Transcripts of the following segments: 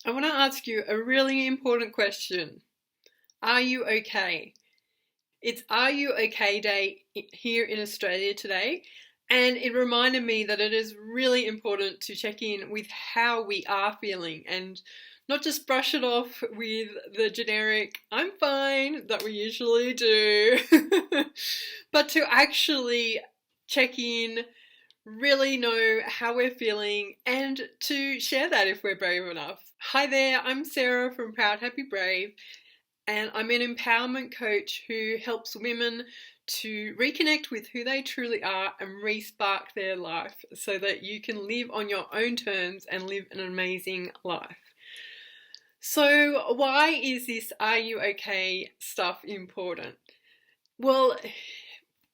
I want to ask you a really important question. Are you okay? It's Are You Okay Day here in Australia today, and it reminded me that it is really important to check in with how we are feeling and not just brush it off with the generic "I'm fine" that we usually do, but to actually check in, really know how we're feeling, and to share that if we're brave enough. Hi there, I'm Sarah from Proud Happy Brave, and I'm an empowerment coach who helps women to reconnect with who they truly are and re-spark their life so that you can live on your own terms and live an amazing life. So, why is this Are You Okay stuff important? Well,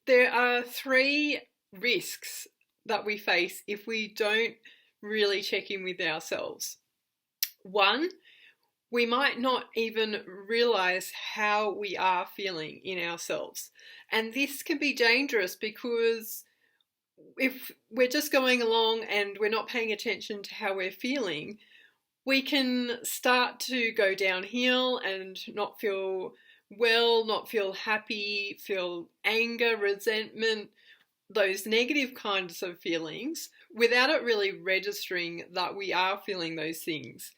there are three risks that we face if we don't really check in with ourselves. One, we might not even realize how we are feeling in ourselves. And this can be dangerous because if we're just going along and we're not paying attention to how we're feeling, we can start to go downhill and not feel well, not feel happy, feel anger, resentment, those negative kinds of feelings without it really registering that we are feeling those things.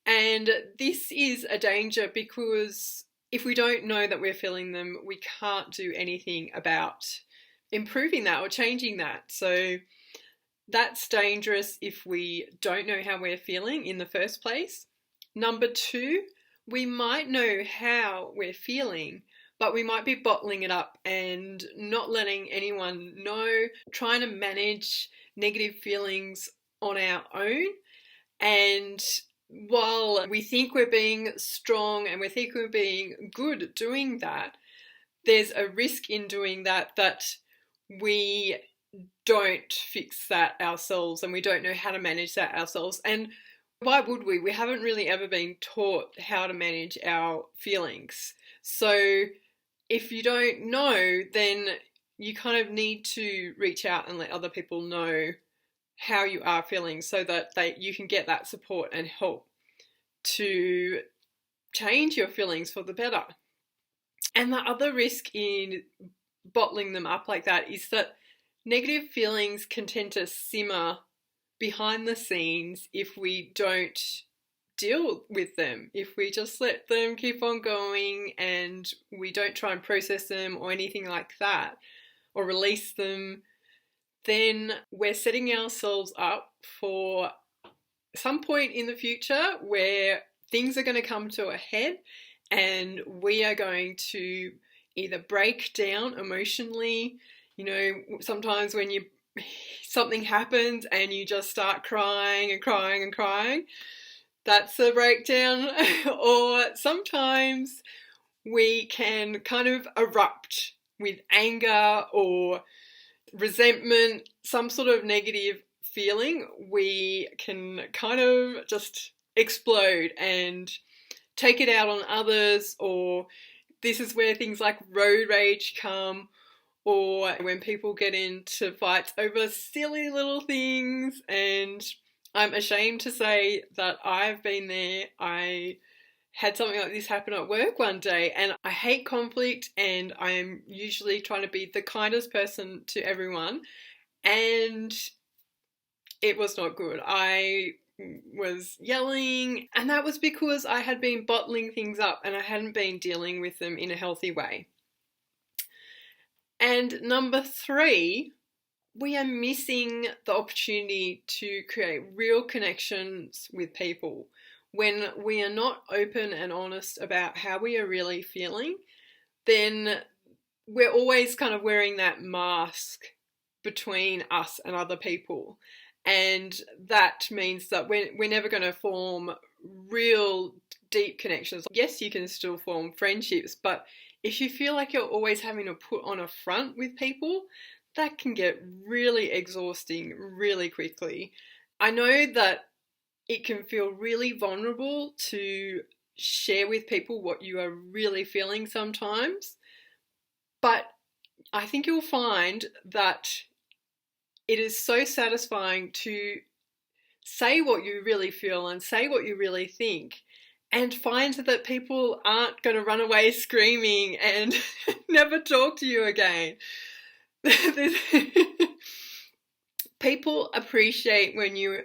And this is a danger because if we don't know that we're feeling them, we can't do anything about improving that or changing that. So that's dangerous if we don't know how we're feeling in the first place. Number two, we might know how we're feeling, but we might be bottling it up and not letting anyone know, trying to manage negative feelings on our own. And while we think we're being strong and we think we're being good doing that, there's a risk in doing that we don't fix that ourselves and we don't know how to manage that ourselves. And why would we? We haven't really ever been taught how to manage our feelings. So if you don't know, then you kind of need to reach out and let other people know how you are feeling so that you can get that support and help to change your feelings for the better. And the other risk in bottling them up like that is that negative feelings can tend to simmer behind the scenes if we don't deal with them. If we just let them keep on going and we don't try and process them or anything like that, or release them, then we're setting ourselves up for some point in the future where things are going to come to a head and we are going to either break down emotionally. You know, sometimes when something happens and you just start crying and crying and crying, that's a breakdown. Or sometimes we can kind of erupt with anger or resentment, some sort of negative feeling. We can kind of just explode and take it out on others, or this is where things like road rage come, or when people get into fights over silly little things. And I'm ashamed to say that I've been there. I had something like this happen at work one day, and I hate conflict, and I'm usually trying to be the kindest person to everyone, and it was not good. I was yelling, and that was because I had been bottling things up and I hadn't been dealing with them in a healthy way. And number three, we are missing the opportunity to create real connections with people. When we are not open and honest about how we are really feeling, then we're always kind of wearing that mask between us and other people. And that means that we're never going to form real deep connections. Yes, you can still form friendships, but if you feel like you're always having to put on a front with people, that can get really exhausting really quickly. I know that it can feel really vulnerable to share with people what you are really feeling sometimes, but I think you'll find that it is so satisfying to say what you really feel and say what you really think, and find that people aren't going to run away screaming and never talk to you again. People appreciate when you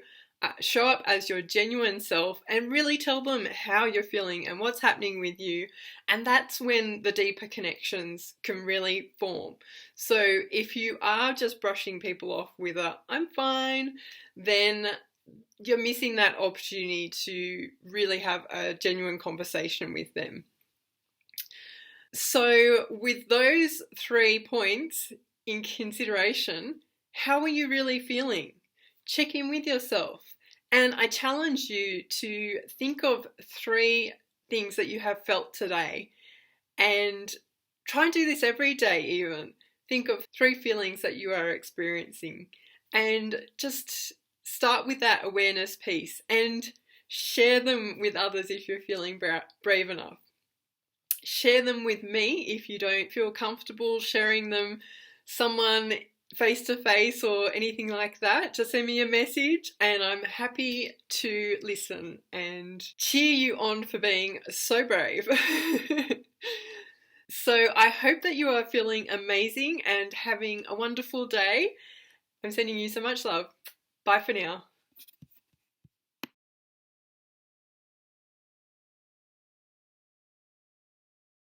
show up as your genuine self and really tell them how you're feeling and what's happening with you. And that's when the deeper connections can really form. So if you are just brushing people off with a "I'm fine," then you're missing that opportunity to really have a genuine conversation with them. So with those 3 points in consideration, how are you really feeling? Check in with yourself. And I challenge you to think of 3 things that you have felt today, and try and do this every day even. Think of 3 feelings that you are experiencing, and just start with that awareness piece and share them with others if you're feeling brave enough. Share them with me if you don't feel comfortable sharing them someone face to face or anything like that. Just send me a message and I'm happy to listen and cheer you on for being so brave. So I hope that you are feeling amazing and having a wonderful day. I'm sending you so much love. Bye for now.